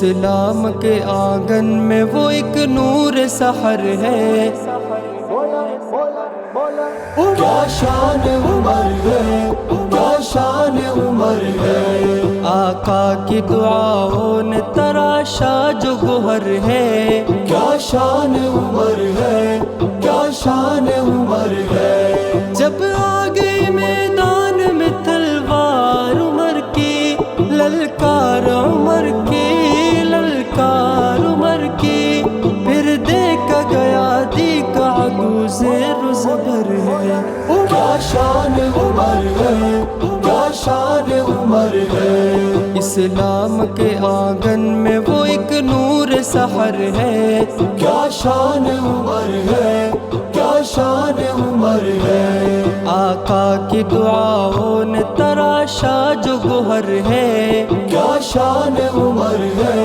اسلام کے آنگن میں وہ ایک نور سحر ہے، کیا شان عمر ہے، کیا شان عمر ہے، آقا کی دعاؤں نے تراشا جو گوہر ہے، کیا شان عمر ہے، کیا شان عمر ہے، جب آ گئی میدان میں تلوار عمر کی، للکار عمر کی، للکار عمر کی، پھر دیکھا گیا دیکھا عدو زیر و زبر ہے، کیا شان عمر ہے، کیا شان عمر ہے، اسلام کے آنگن میں وہ ایک نور سحر ہے، کیا شان عمر ہے، کیا شان عمر ہے، آقا کی دعاؤں نے تراشا جو گوہر ہے، کیا شان عمر ہے۔